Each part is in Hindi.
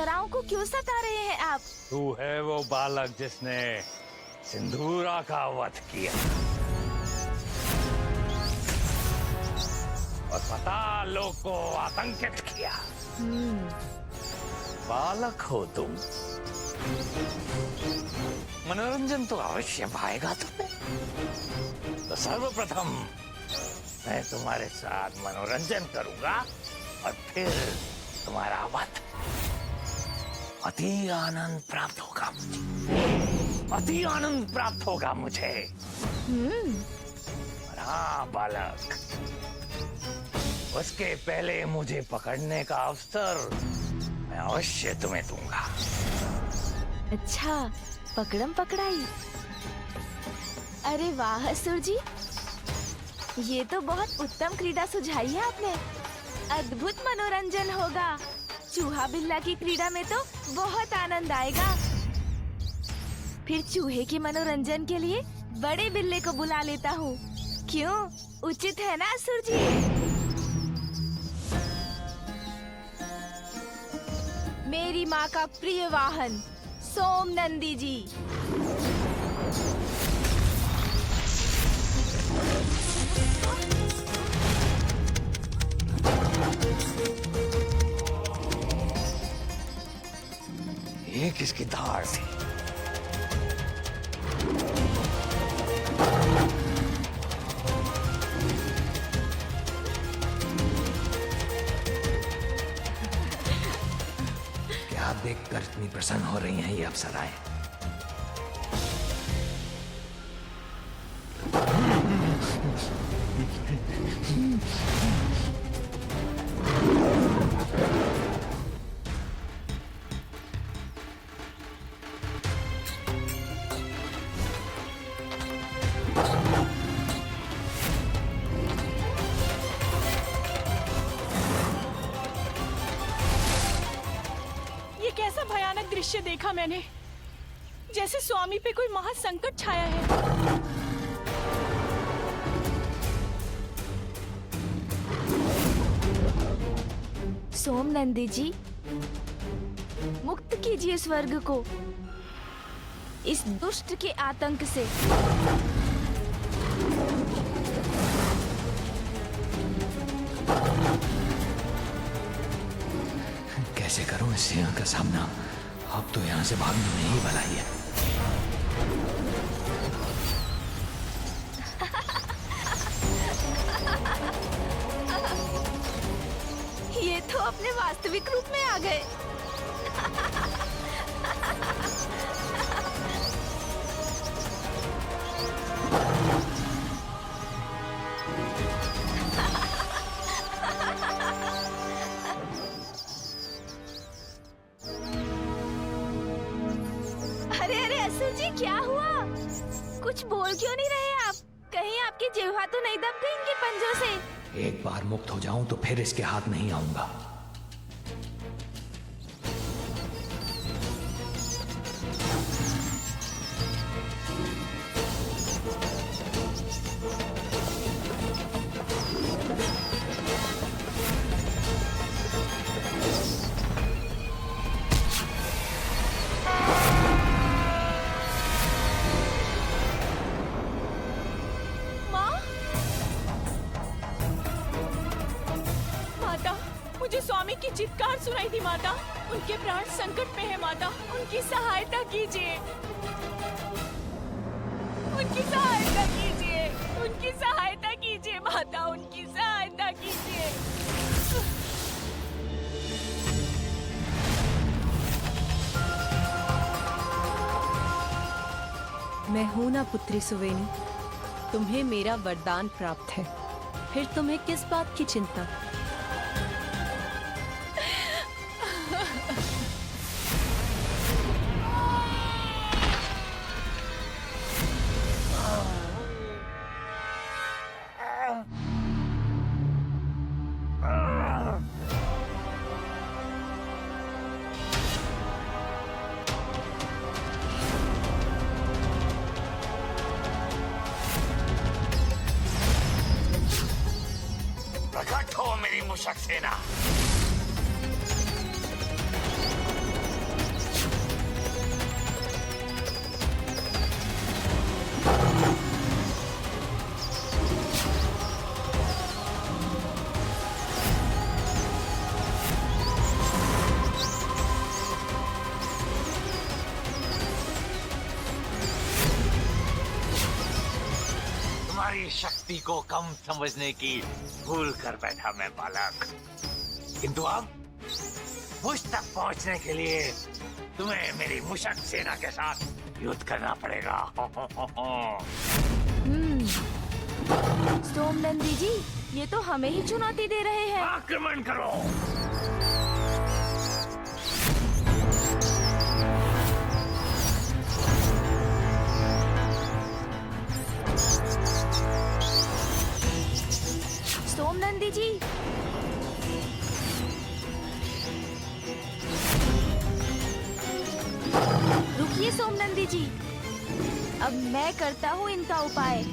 अप्सराओं को क्यों सता रहे हैं आप? तू है वो बालक जिसने सिंदूरा का वध किया और पाताल लोक को आतंकित किया। बालक हो तुम, मनोरंजन तो अवश्य पाएगा तुम्हें। तो सर्वप्रथम मैं तुम्हारे साथ मनोरंजन करूंगा और फिर तुम्हारा वध। अति आनंद प्राप्त होगा मुझे, अति आनंद प्राप्त होगा मुझे। और हाँ बालक, उसके पहले मुझे पकड़ने का अवसर मैं अवश्य तुम्हें दूंगा। अच्छा, पकड़म पकड़ाई। अरे वाह असुर जी, ये तो बहुत उत्तम क्रीड़ा सुझाई है आपने। अद्भुत मनोरंजन होगा। चूहा बिल्ला की क्रीड़ा में तो बहुत आनंद आएगा। फिर चूहे के मनोरंजन के लिए बड़े बिल्ले को बुला लेता हूँ। क्यों, उचित है ना असुर जी? मेरी माँ का प्रिय वाहन सोम नंदी जी। ये किसकी धार थी? क्या देखकर इतनी प्रसन्न हो रही हैं ये अप्सराएं? कैसा भयानक दृश्य देखा मैंने, जैसे स्वामी पे कोई महासंकट छाया है। सोम नंदी जी, मुक्त कीजिए स्वर्ग को इस दुष्ट के आतंक से। कैसे करूं इस सिंह का सामना? अब तो यहाँ से भागने में ही भलाई है। ये तो अपने वास्तविक रूप में आ गए। जी क्या हुआ? कुछ बोल क्यों नहीं रहे आप? कहीं आपकी जिह्वा तो नहीं दब गई इनके पंजों से? एक बार मुक्त हो जाऊं तो फिर इसके हाथ नहीं आऊंगा। मुझे स्वामी की चित्कार सुनाई दी माता। उनके प्राण संकट में है माता, उनकी सहायता कीजिए, उनकी सहायता कीजिए, उनकी सहायता कीजिए माता, उनकी सहायता कीजिए। मैं हूं ना पुत्री सुवेनी, तुम्हें मेरा वरदान प्राप्त है, फिर तुम्हें किस बात की चिंता? प्रकट हो मेरी मूषक सेना। तुम्हारी शक्ति को कम समझने की भूल कर बैठा मैं बालक, किंतु अब मुझ तक पहुंचने के लिए तुम्हें मेरी मुशक सेना के साथ युद्ध करना पड़ेगा। सोमनंदी जी, ये तो हमें ही चुनौती दे रहे हैं। आक्रमण करो। सोमनंदी जी, रुकिए सोमनंदी जी, अब मैं करता हूँ इनका उपाय।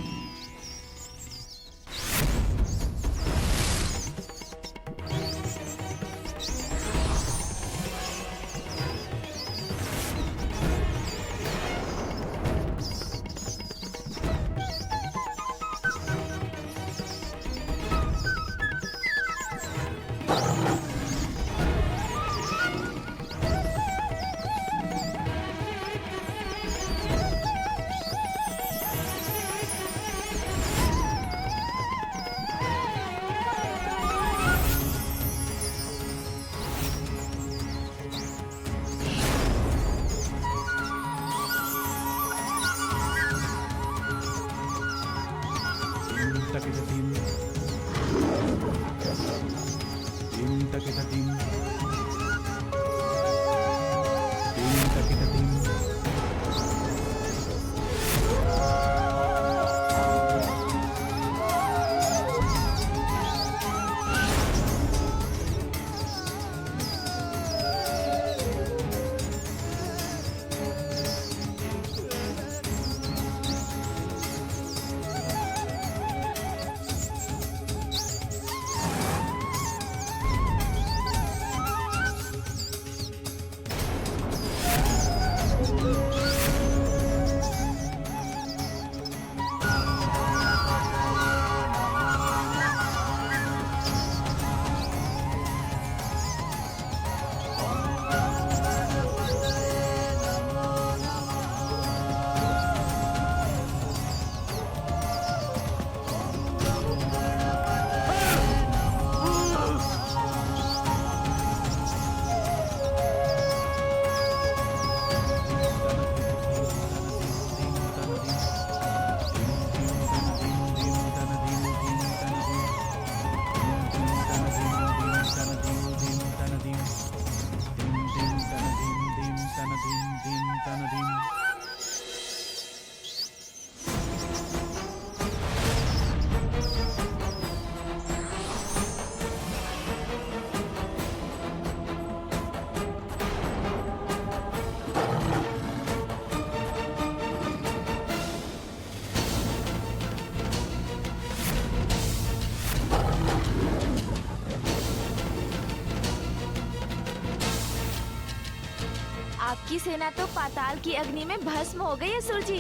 आपकी सेना तो पाताल की अग्नि में भस्म हो गई है असुर जी।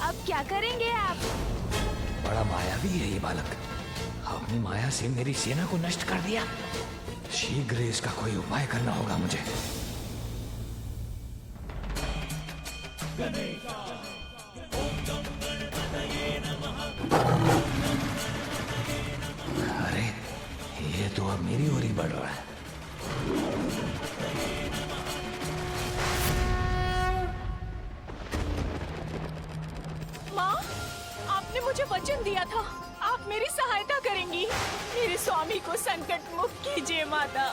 अब क्या करेंगे आप? बड़ा मायावी है ये बालक। अपनी माया से मेरी सेना को नष्ट कर दिया। शीघ्र इसका कोई उपाय करना होगा मुझे। अरे ये तो अब मेरी ओर ही बढ़ रहा है। माँ, आपने मुझे वचन दिया था, आप मेरी सहायता करेंगी। मेरे स्वामी को संकट मुक्त कीजिए माता,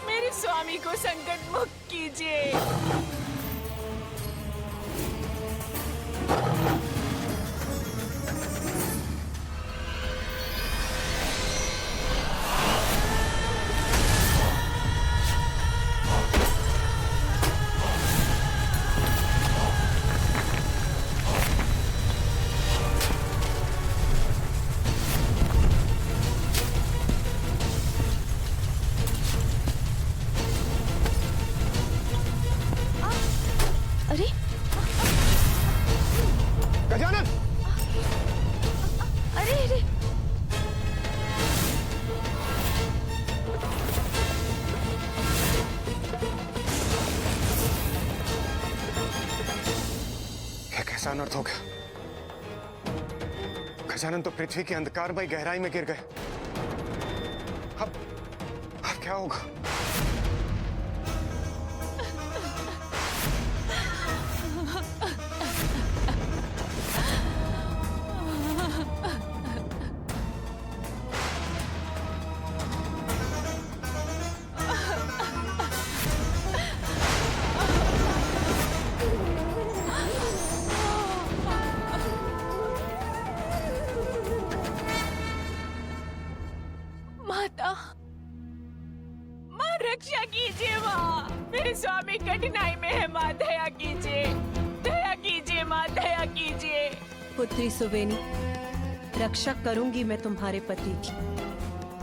मेरे स्वामी को संकट मुक्त कीजिए। अरे गजानन! अरे अरे क्या कैसा अनर्थ हो गया? गजानन तो पृथ्वी की अंधकारमय गहराई में गिर गए। अब क्या होगा? माता, माँ रक्षा कीजिए माँ, मेरे स्वामी कठिनाई में है माँ, दया कीजिए, दया कीजिए माँ, दया कीजिए। पुत्री सुवेनी, रक्षा करूंगी मैं तुम्हारे पति की।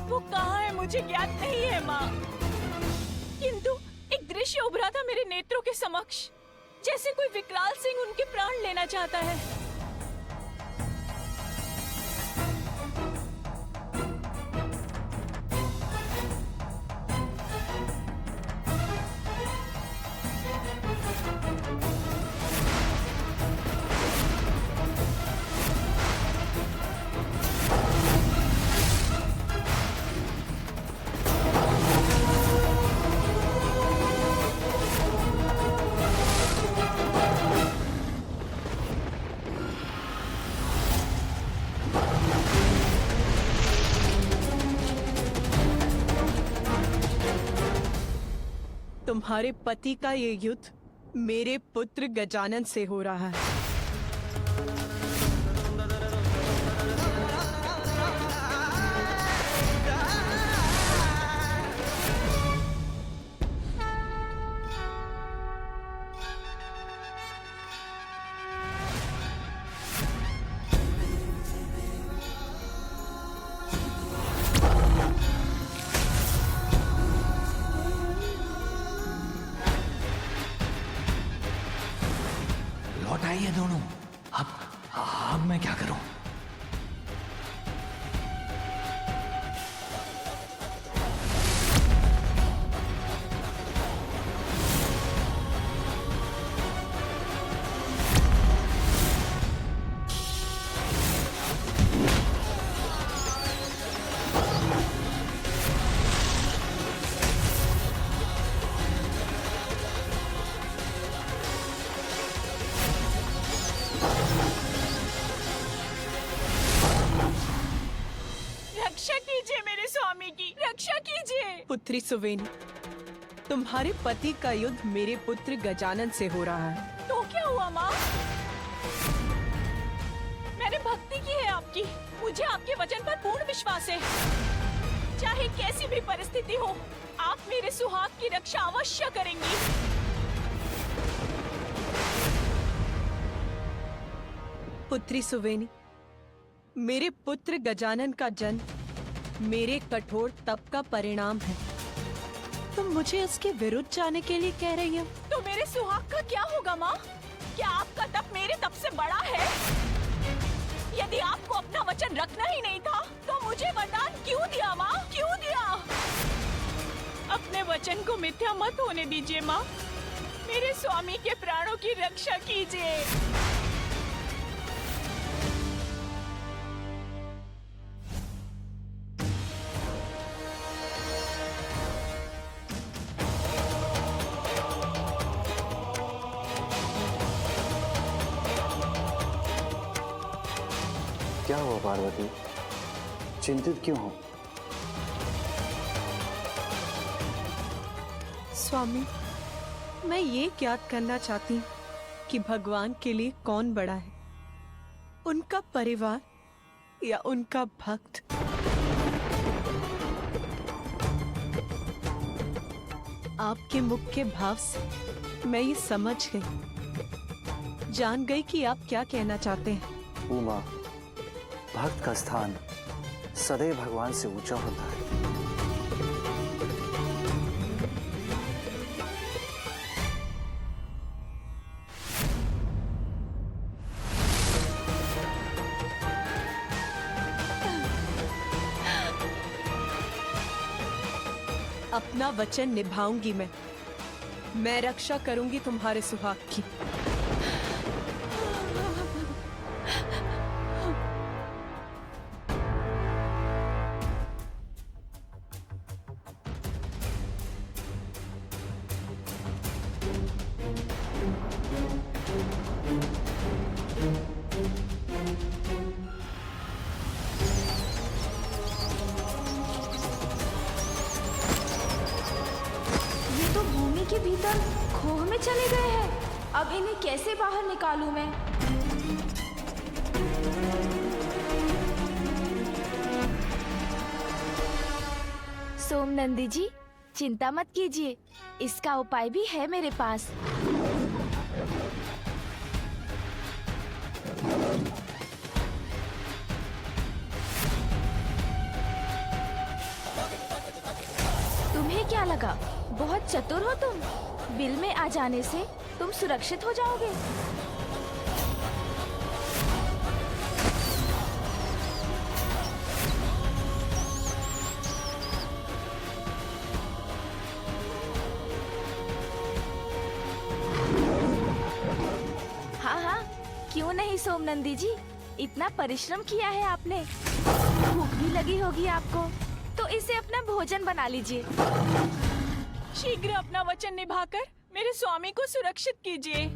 वो कहाँ है मुझे ज्ञात नहीं है माँ, किंतु एक दृश्य उभरा था मेरे नेत्रों के समक्ष, जैसे कोई विकराल सिंह उनके प्राण लेना चाहता है। तुम्हारे पति का ये युद्ध मेरे पुत्र गजानन से हो रहा है। लौट आइए दोनों। अब मैं क्या करूं? रक्षा कीजिए मेरे स्वामी की, रक्षा कीजिए। पुत्री सुवेनी, तुम्हारे पति का युद्ध मेरे पुत्र गजानन से हो रहा है। तो क्या हुआ माँ? मैंने भक्ति की है आपकी, मुझे आपके वचन पर पूर्ण विश्वास है। चाहे कैसी भी परिस्थिति हो, आप मेरे सुहाग की रक्षा अवश्य करेंगी। पुत्री सुवेनी, मेरे पुत्र गजानन का जन्म मेरे कठोर तप का परिणाम है। तुम मुझे उसके विरुद्ध जाने के लिए कह रही हो? तो मेरे सुहाग का क्या होगा माँ? क्या आपका तप मेरे तप से बड़ा है? यदि आपको अपना वचन रखना ही नहीं था, तो मुझे वरदान क्यों दिया माँ? क्यों दिया? अपने वचन को मिथ्या मत होने दीजिए माँ। मेरे स्वामी के प्राणों की रक्षा कीजिए। क्या हुआ पार्वती, चिंतित क्यों हो? स्वामी, मैं ये ज्ञात करना चाहती हूँ कि भगवान के लिए कौन बड़ा है, उनका परिवार या उनका भक्त। आपके मुख के भाव से मैं ये समझ गई, जान गई कि आप क्या कहना चाहते हैं। उमा, भक्त का स्थान सदैव भगवान से ऊंचा होता है। अपना वचन निभाऊंगी मैं रक्षा करूंगी तुम्हारे सुहाग की। के भीतर खोह में चले गए हैं। अब इन्हें कैसे बाहर निकालूं मैं? सोमनंदी जी, चिंता मत कीजिए, इसका उपाय भी है मेरे पास। तुम्हें क्या लगा, बहुत चतुर हो तुम? बिल में आ जाने से तुम सुरक्षित हो जाओगे। हाँ हाँ, क्यों नहीं सोमनंदी जी, इतना परिश्रम किया है आपने, भूख भी लगी होगी आपको, तो इसे अपना भोजन बना लीजिए। शीघ्र अपना वचन निभाकर मेरे स्वामी को सुरक्षित कीजिए।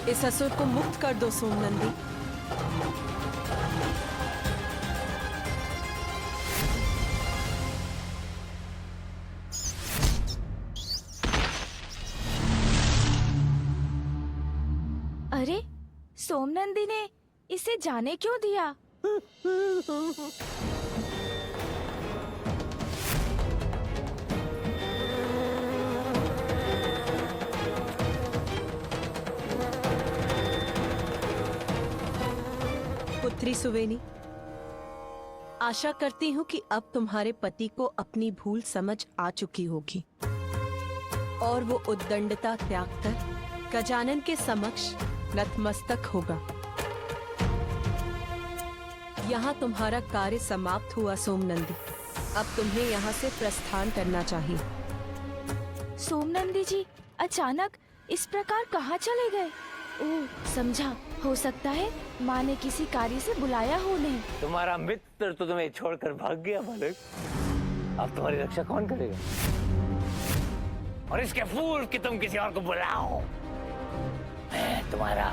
इस असुर को मुक्त कर दो सोमनंदी। अरे, सोमनंदी ने इसे जाने क्यों दिया? पुत्री सुवेनी, आशा करती हूँ कि अब तुम्हारे पति को अपनी भूल समझ आ चुकी होगी और वो उद्दंडता त्याग कर गजानन के समक्ष नतमस्तक होगा। यहाँ तुम्हारा कार्य समाप्त हुआ सोमनंदी, अब तुम्हें यहाँ से प्रस्थान करना चाहिए। सोमनंदी जी अचानक इस प्रकार कहाँ चले गए? ओह, समझा, हो सकता है माँ ने किसी कार्य से बुलाया हो उन्हें। तुम्हारा मित्र तो तुम्हें छोड़कर भाग गया बालक, अब तुम्हारी रक्षा कौन करेगा? और इसके फूल कि तुम किसी और को बुलाओ, मैं तुम्हारा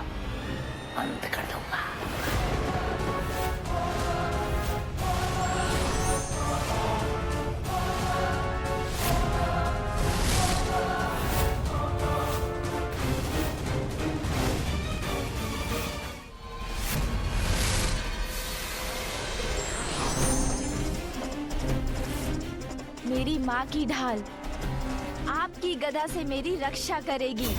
अंत कर दूंगा। मेरी माँ की ढाल आपकी गदा से मेरी रक्षा करेगी।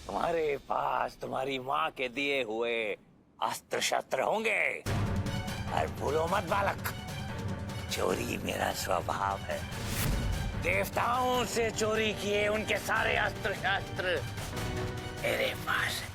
तुम्हारे पास तुम्हारी माँ के दिए हुए अस्त्र शस्त्र होंगे, और भूलो मत बालक, चोरी मेरा स्वभाव है। देवताओं से चोरी किए उनके सारे अस्त्र शस्त्र मेरे पास है।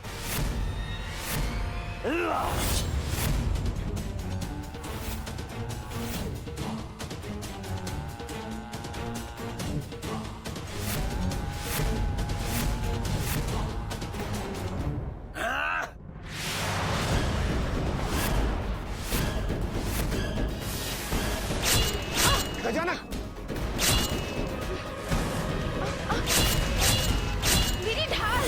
गजानन! मेरी ढाल!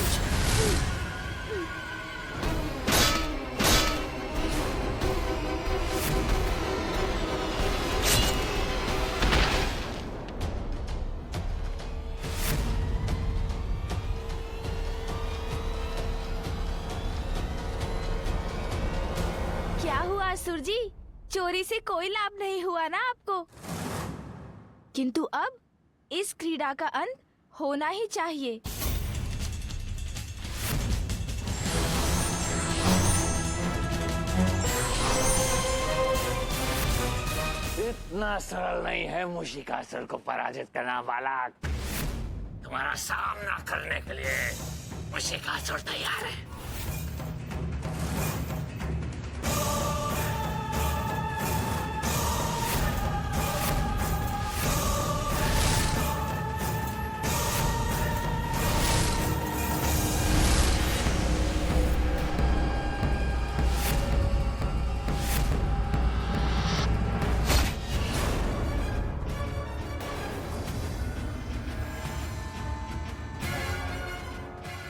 क्या हुआ असुर जी? चोरी से कोई लाभ नहीं हुआ ना आपको? किंतु अब इस क्रीड़ा का अंत होना ही चाहिए। इतना सरल नहीं है मूषिकासुर को पराजित करना बालक। तुम्हारा सामना करने के लिए मूषिकासुर तैयार है।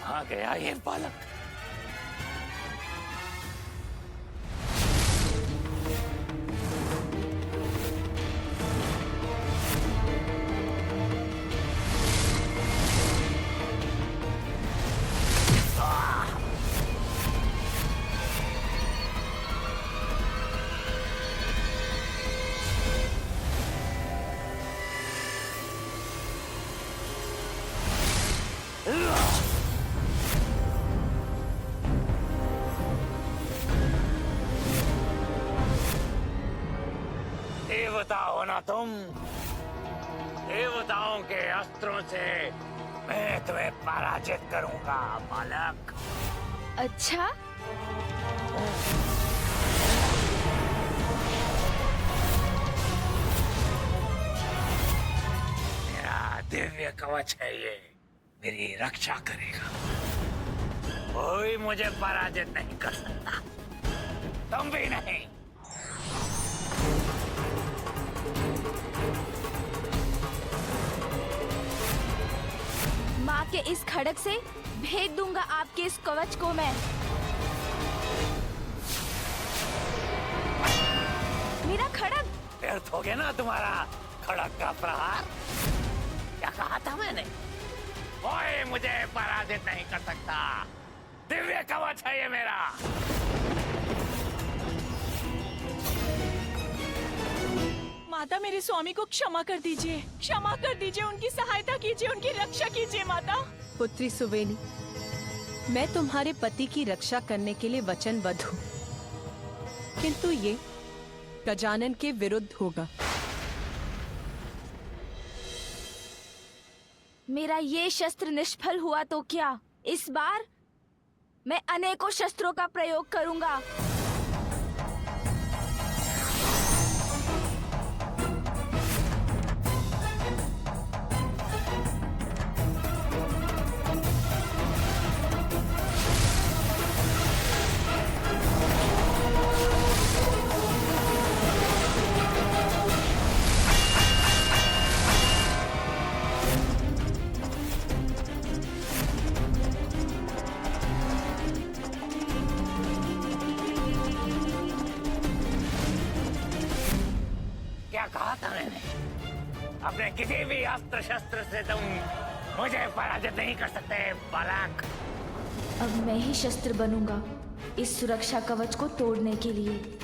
कहाँ गया ये बालक? देवता हो ना तुम? देवताओं के अस्त्रों से मैं तुम्हें पराजित करूंगा बालक। अच्छा, मेरा दिव्य कवच है ये, मेरी रक्षा करेगा। कोई मुझे पराजित नहीं कर सकता, तुम भी नहीं। माँ के इस खड़क से भेद दूंगा आपके इस कवच को मैं। मेरा खड़क! व्यर्थ हो गया ना तुम्हारा खड़क का प्रहार। क्या कहा था मैंने? कोई मुझे पराजित नहीं कर सकता, दिव्य कवच है ये मेरा। माता, मेरे स्वामी को क्षमा कर दीजिए, क्षमा कर दीजिए, उनकी सहायता कीजिए, उनकी रक्षा कीजिए माता। पुत्री सुवेनी, मैं तुम्हारे पति की रक्षा करने के लिए वचनबद्ध हूँ, किंतु ये गजानन के विरुद्ध होगा। मेरा ये शस्त्र निष्फल हुआ तो क्या, इस बार मैं अनेकों शस्त्रों का प्रयोग करूंगा। क्या कहा था मैंने? अपने किसी भी अस्त्र शस्त्र से तुम मुझे पराजित नहीं कर सकते बालक। अब मैं ही शस्त्र बनूंगा इस सुरक्षा कवच को तोड़ने के लिए।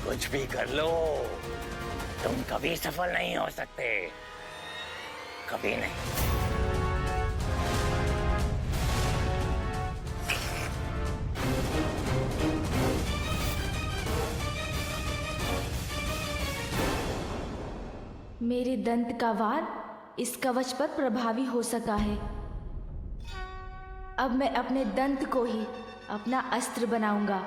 कुछ भी कर लो, तुम कभी सफल नहीं हो सकते, कभी नहीं। मेरे दंत का वार इस कवच पर प्रभावी हो सका है। अब मैं अपने दंत को ही अपना अस्त्र बनाऊंगा।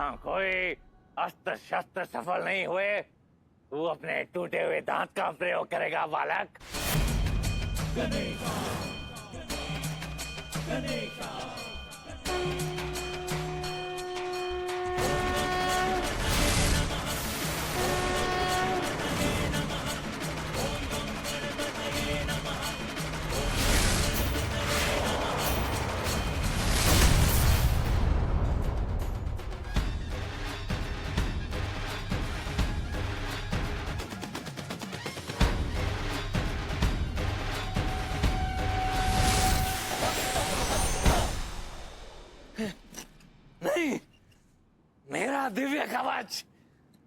जहाँ कोई अस्त्र शस्त्र सफल नहीं हुए, तू अपने टूटे हुए दांत का प्रयोग करेगा बालक। नहीं, मेरा दिव्य कवच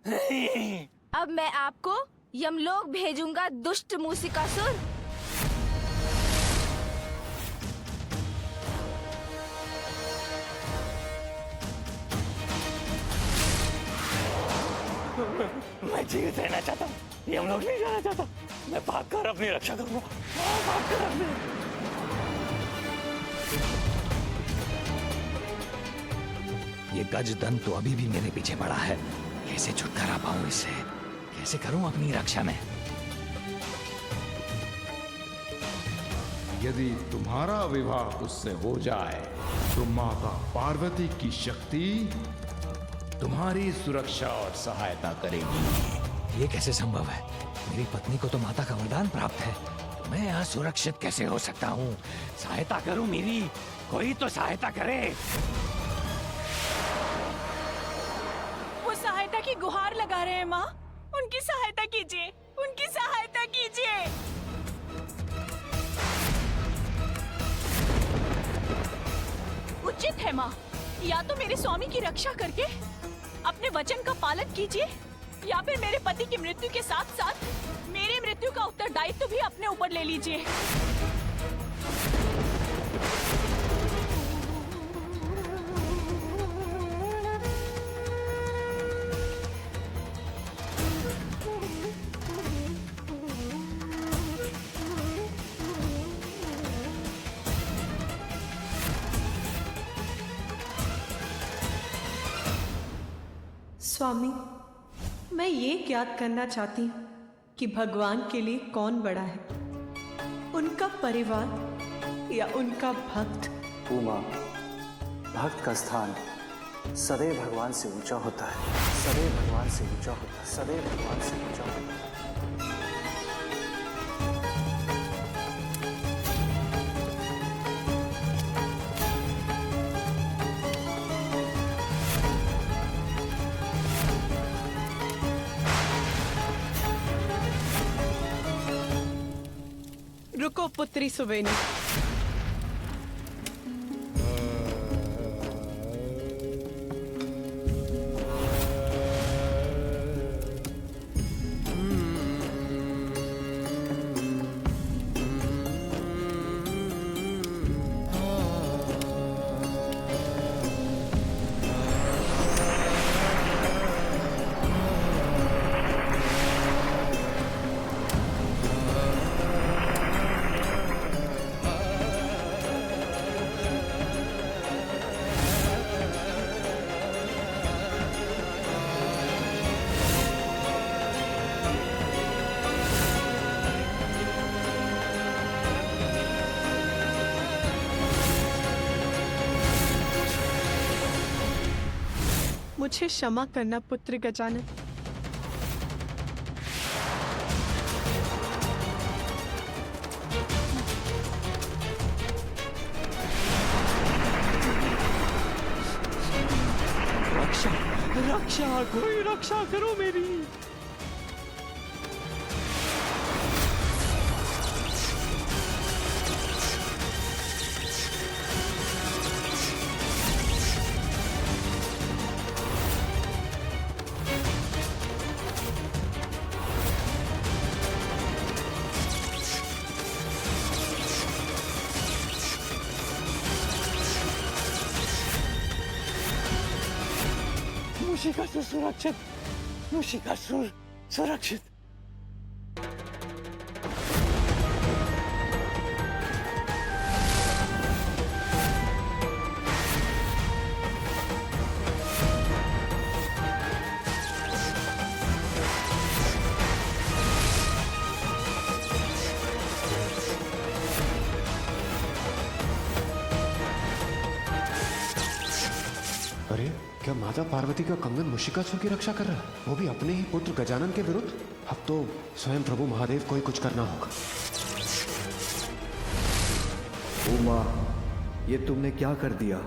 नहीं। अब मैं आपको यमलोक भेजूंगा, दुष्ट मूसिकासुर। मैं जीवित रहना चाहता हूँ, हम लोग नहीं जाना चाहता। मैं भागकर अपनी रक्षा करूंगा, भागकर अपनी। ये गजदंत तो अभी भी मेरे पीछे पड़ा है। कैसे छुटकारा पाऊं इससे? कैसे करूं अपनी रक्षा में? यदि तुम्हारा विवाह उससे हो जाए तो माता पार्वती की शक्ति तुम्हारी सुरक्षा और सहायता करेगी। ये कैसे संभव है? मेरी पत्नी को तो माता का वरदान प्राप्त है, तो मैं असुरक्षित कैसे हो सकता हूँ? सहायता करूं मेरी, कोई तो सहायता करे। वो सहायता की गुहार लगा रहे हैं माँ। उनकी सहायता कीजिए, उनकी सहायता कीजिए। उचित है माँ, या तो मेरे स्वामी की रक्षा करके अपने वचन का पालन कीजिए, या फिर मेरे पति की मृत्यु के साथ साथ मेरे मृत्यु का उत्तरदायित्व भी अपने ऊपर ले लीजिए। स्वामी, मैं ये ज्ञात करना चाहती हूँ कि भगवान के लिए कौन बड़ा है, उनका परिवार या उनका भक्त। उमा, भक्त का स्थान सदैव भगवान से ऊंचा होता है, सदैव भगवान से ऊंचा होता है, सदैव भगवान से ऊंचा होता है। रुको पुत्री सुवेनी। मुझे क्षमा करना पुत्र गजानन। रक्षा, रक्षा, कोई रक्षा करो मेरी। मूषिकासुर सुरक्षित, मूषिकासुर सुरक्षित। माता पार्वती का कंगन मुशिकासुर की रक्षा कर रहा है, वो भी अपने ही पुत्र गजानन के विरुद्ध। अब तो स्वयं प्रभु महादेव को ही कुछ करना होगा। उमा, ये तुमने क्या कर दिया?